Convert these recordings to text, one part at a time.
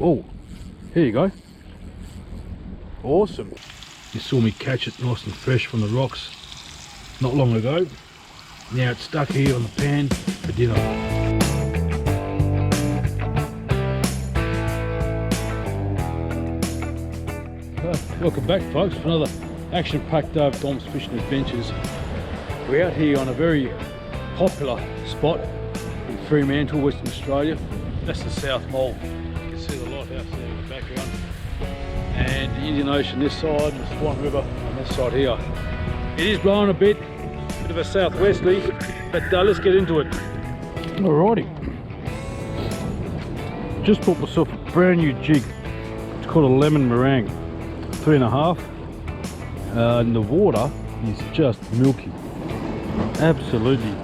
Oh, here you go. Awesome. You saw me catch it nice and fresh from the rocks not long ago. Now it's stuck here on the pan for dinner. Welcome back, folks, for another action-packed day of Dom's Fishing Adventures. We're out here on a very popular spot in Fremantle, Western Australia. That's the South Mole. You can see the lighthouse there in the background, and the Indian Ocean this side, and the Swan River on this side here. It is blowing a bit of a southwesterly, but let's get into it. Alrighty, just bought myself a brand new jig. It's called a lemon meringue, 3.5, and the water is just milky, absolutely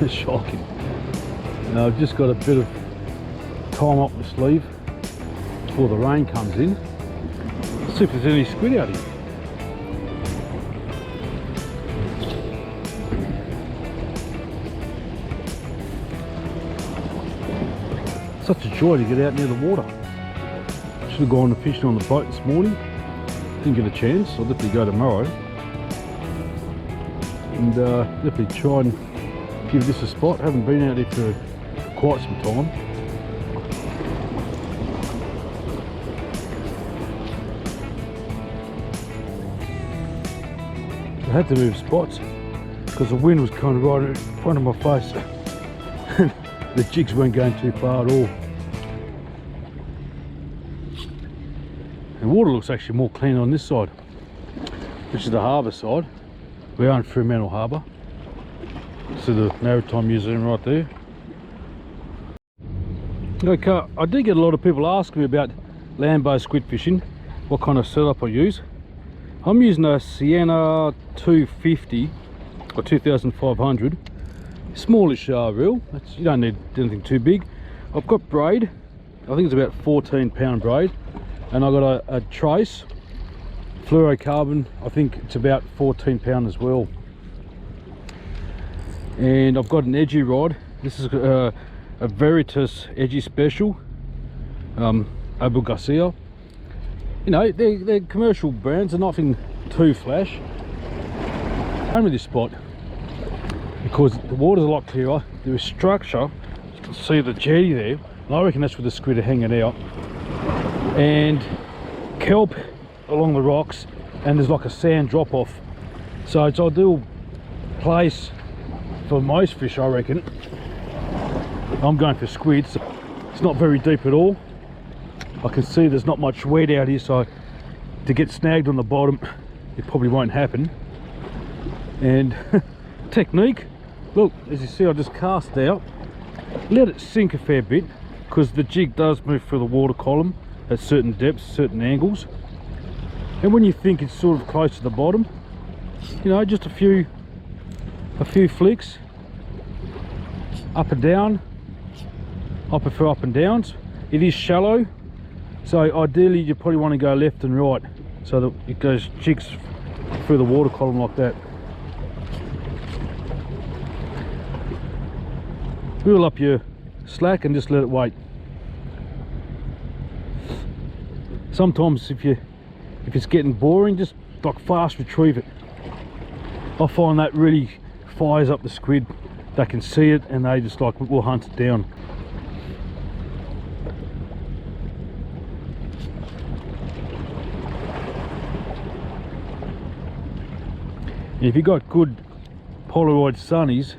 shocking. Now I've just got a bit of time up the sleeve before the rain comes in. Let's see if there's any squid out here. Such a joy to get out near the water. Should have gone fishing on the boat this morning. Didn't get a chance. I'll definitely go tomorrow. And definitely try and give this a spot. Haven't been out there for quite some time. I had to move spots because the wind was kind of right in front of my face. The jigs weren't going too far at all. The water looks actually more clean on this side, which is the harbour side. We are in Fremantle Harbour. So the Maritime Museum right there. Okay, I do get a lot of people asking me about land-based squid fishing, what kind of setup I use. I'm using a Sienna 250 or 2500, smallish reel. You don't need anything too big. I've got braid, I think it's about 14-pound braid, and I've got a trace fluorocarbon, I think it's about 14-pound as well. And I've got an edgy rod. This is a Veritas edgy special, Abu Garcia. You know, they're commercial brands, they're nothing too flash. I'm with this spot because the water's a lot clearer. There is structure, you can see the jetty there, and I reckon that's where the squid are hanging out. And kelp along the rocks, and there's like a sand drop off. So it's an ideal place for most fish, I reckon. I'm going for squid, so it's not very deep at all. I can see there's not much weed out here, so to get snagged on the bottom, it probably won't happen. And technique, look, as you see, I just cast out, let it sink a fair bit, because the jig does move through the water column at certain depths, certain angles. And when you think it's sort of close to the bottom, you know, just a few flicks, up and down. I prefer up and downs. It is shallow, so ideally you probably want to go left and right so that it goes jigs through the water column like that. Reel up your slack and just let it wait. Sometimes if it's getting boring, just like fast retrieve it. I find that really fires up the squid. They can see it and they just like will hunt it down. And if you've got good Polaroid sunnies,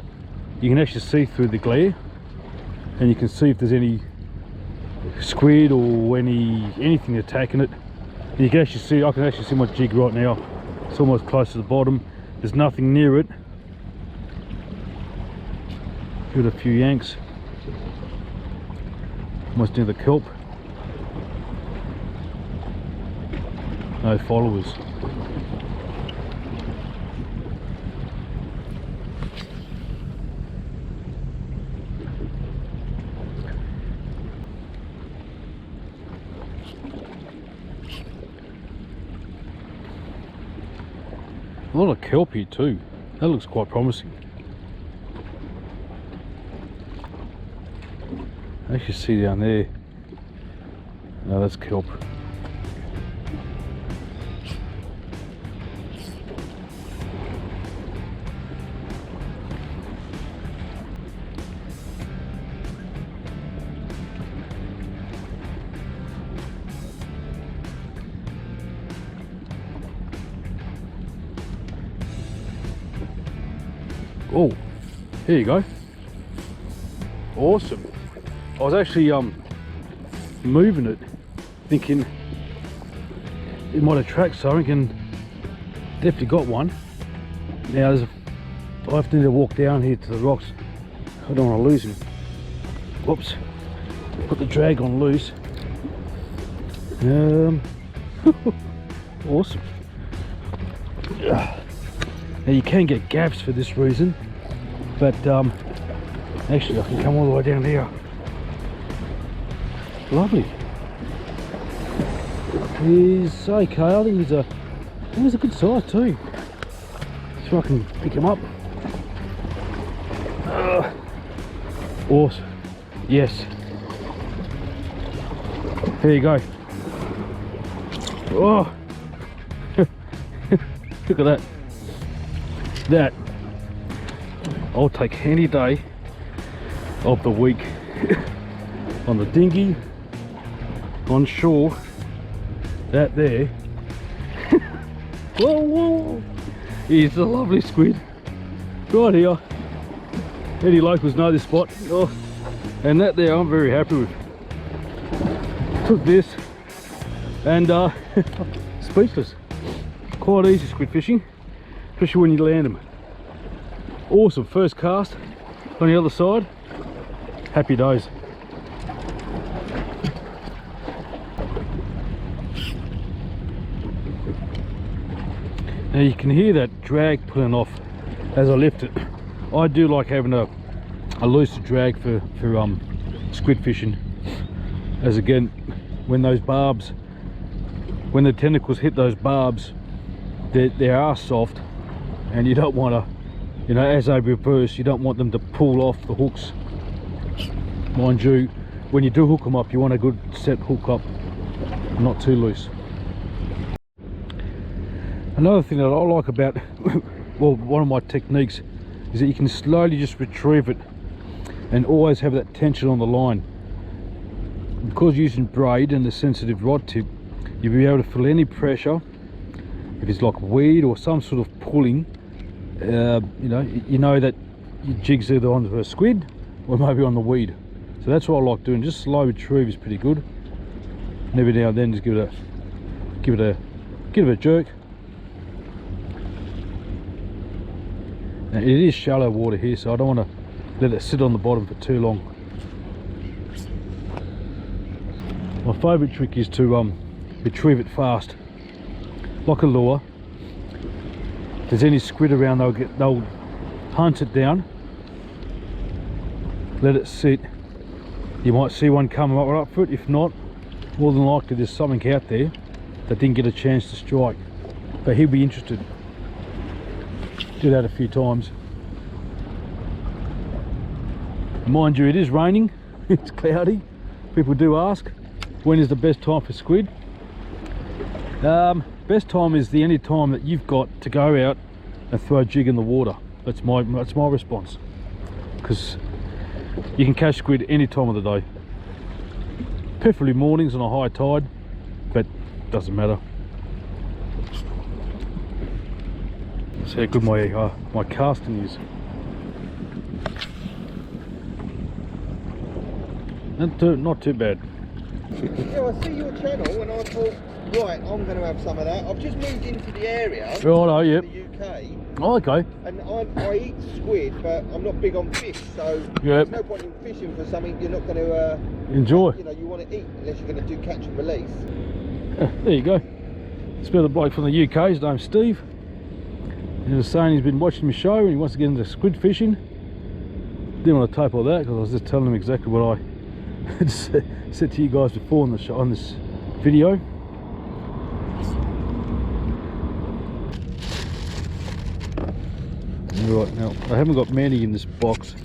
you can actually see through the glare, and you can see if there's any squid or anything attacking it. And you can actually see, I can actually see my jig right now. It's almost close to the bottom. There's nothing near it. Give it a few yanks. Almost near the kelp. No followers. A lot of kelp here too. That looks quite promising. I actually see down there No, that's kelp. Oh, here you go. Awesome. I was actually moving it, thinking it might attract something, and definitely got one. Now I have to need to walk down here to the rocks. I don't want to lose him. Whoops. Put the drag on loose. Awesome. Now you can get gaps for this reason, but actually I can come all the way down here. Lovely. He's okay. I think he's a good size too. So I can pick him up. Awesome. Yes. Here you go. Oh. Look at that. That I'll take any day of the week on the dinghy, on shore. That there. Whoa, whoa! He's a lovely squid right here. Any locals know this spot. Oh, and that there I'm very happy with. Took this and speechless. Quite easy squid fishing, especially when you land them. Awesome first cast on the other side. Happy days. Now you can hear that drag pulling off as I lift it. I do like having a looser drag for squid fishing, as again when those barbs, when the tentacles hit those barbs, they are soft, and you don't want to, you know, as they reverse, you don't want them to pull off the hooks. Mind you, when you do hook them up, you want a good set hook up, not too loose. Another thing that I like about, well, one of my techniques is that you can slowly just retrieve it and always have that tension on the line. Because using braid and the sensitive rod tip, you'll be able to feel any pressure. If it's like weed or some sort of pulling, you know that your jig's either onto a squid or maybe on the weed. So that's what I like doing. Just slow retrieve is pretty good. And every now and then just give it a jerk. Now it is shallow water here, so I don't want to let it sit on the bottom for too long. My favourite trick is to retrieve it fast, like a lure. If there's any squid around, they'll hunt it down, let it sit. You might see one coming right up for it. If not, more than likely there's something out there that didn't get a chance to strike, but he'll be interested. Do that a few times. Mind you, it is raining. It's cloudy. People do ask, when is the best time for squid? Best time is any time that you've got to go out and throw a jig in the water. That's my response, because you can catch squid any time of the day. Preferably mornings on a high tide, but doesn't matter. See how good my casting is. Not too bad. Yeah, I see your channel and I thought, right, I'm going to have some of that. I've just moved into the area, Righto, yep. the UK. Oh, okay. And I eat squid, but I'm not big on fish, so Yep. there's no point in fishing for something you're not going to enjoy. You know, you want to eat unless you're going to do catch and release. There you go. It's been a bloke from the UK. His name's Steve. He was saying he's been watching my show and he wants to get into squid fishing. Didn't want to tape all that because I was just telling him exactly what I said to you guys before on the show, on this video. Right, now I haven't got many in this box,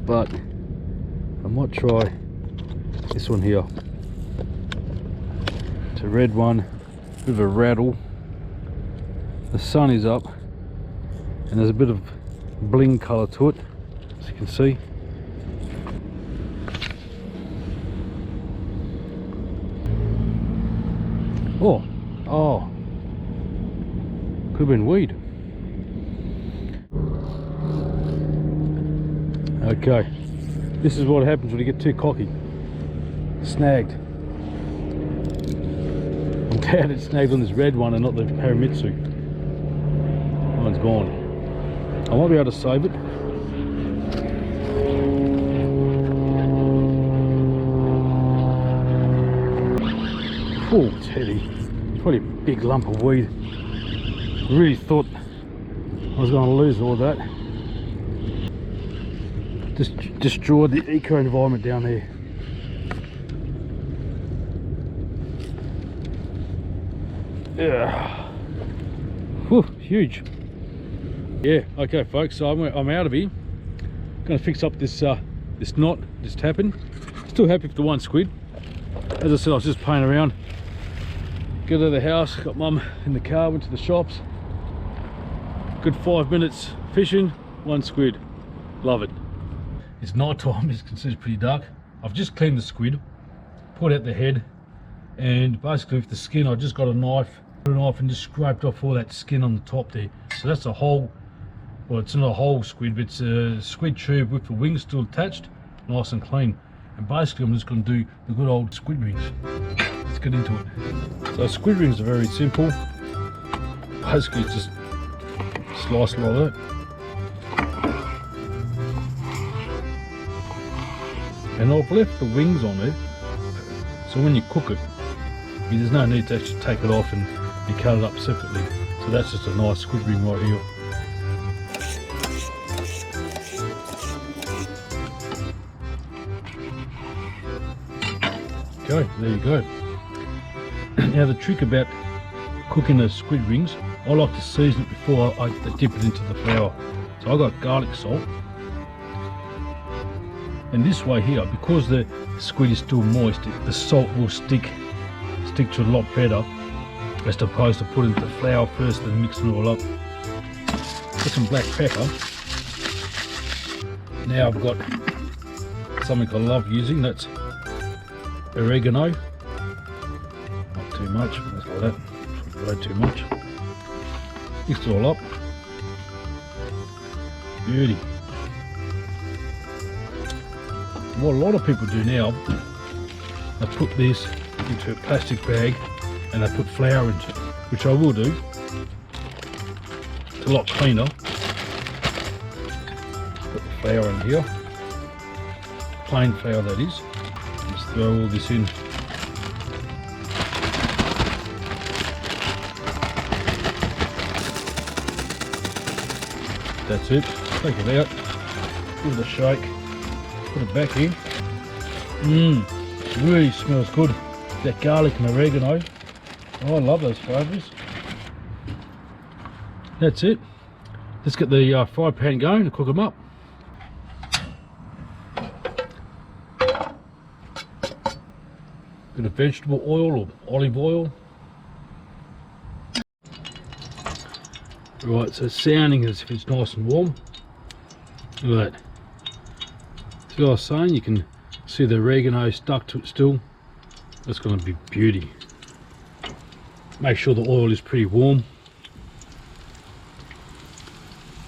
but I might try This one here. It's a red one, bit of a rattle. The sun is up and there's a bit of bling colour to it, as you can see. Oh, could have been weed. Okay, this is what happens when you get too cocky. Snagged. I'm glad it snagged on this red one and not the Harimitsu. That one's gone. I might be able to save it. Oh, Teddy. Probably a big lump of weed. I really thought I was going to lose all that. Just destroyed the eco environment down there. Yeah. Whew, huge. Yeah, okay folks, so I'm out of here. Gonna fix up this this knot just happened. Still happy for the one squid. As I said, I was just playing around. Got out of the house, got mum in the car, went to the shops. Good 5 minutes fishing, one squid. Love it. It's night time, as you can see it's pretty dark. I've just cleaned the squid, pulled out the head, and basically with the skin I just got a knife, and just scraped off all that skin on the top there. So that's a whole, well it's not a whole squid, but it's a squid tube with the wings still attached, nice and clean. And basically I'm just going to do the good old squid rings. Let's get into it. So squid rings are very simple. Basically it's just slice like that. And I've left the wings on it, so when you cook it, there's no need to actually take it off and cut it up separately. So that's just a nice squid ring right here. Okay, there you go. Now the trick about cooking the squid rings, I like to season it before I dip it into the flour. So I got garlic salt. And this way here, because the squid is still moist, the salt will stick to it a lot better as opposed to putting the flour first and mixing it all up. Got some black pepper. Now I've got something I love using, that's oregano. Not too much, just like that, way too much. Mix it all up. Beauty. What a lot of people do now, they put this into a plastic bag and they put flour into it, which I will do. It's a lot cleaner. Put the flour in here, plain flour that is. Just throw all this in. That's it. Take it out, give it a shake. Put it back in. Really smells good. That garlic and oregano. Oh, I love those flavours. That's it. Let's get the fry pan going to cook them up. Bit of vegetable oil or olive oil. Right, so it's sounding as if it's nice and warm. Look at that. See what I was saying? You can see the oregano stuck to it still. That's going to be beauty. Make sure the oil is pretty warm.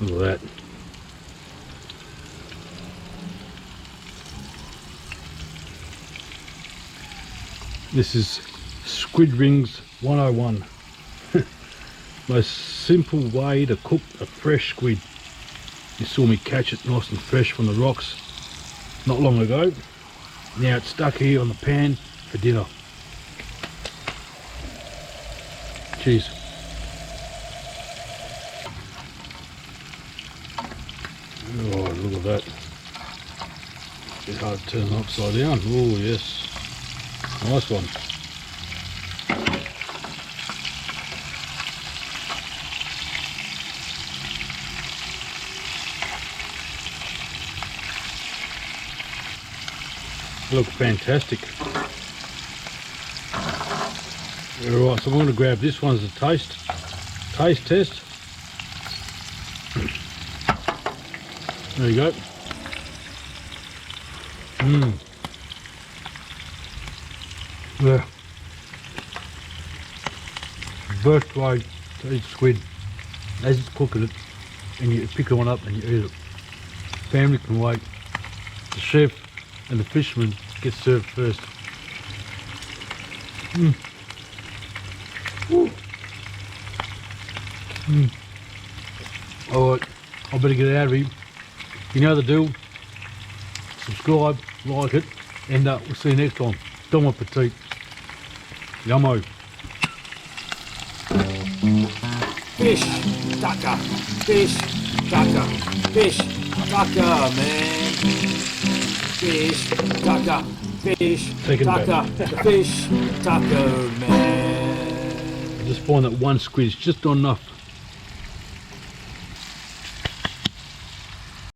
Look at that. This is Squid Rings 101. Most simple way to cook a fresh squid. You saw me catch it nice and fresh from the rocks not long ago. Now it's stuck here on the pan for dinner. Cheers. Oh, look at that. A bit hard to turn upside down. Oh yes. Nice one. look fantastic. Alright, so I'm going to grab this one as a taste test. There you go. Yeah. Best way to eat squid. As it's cooking it, and you pick one up and you eat it. Family can wait. The chef and the fisherman get served first. Alright, I better get out of here. You know the deal. Subscribe, like it, and we'll see you next time. Bon appetit. Yummo. Fish, tucker, fish, tucker, fish, tucker, man. Fish, tucker, fish, Taken back. tucker, fish, tucker, man. I just find that one squid is just not enough.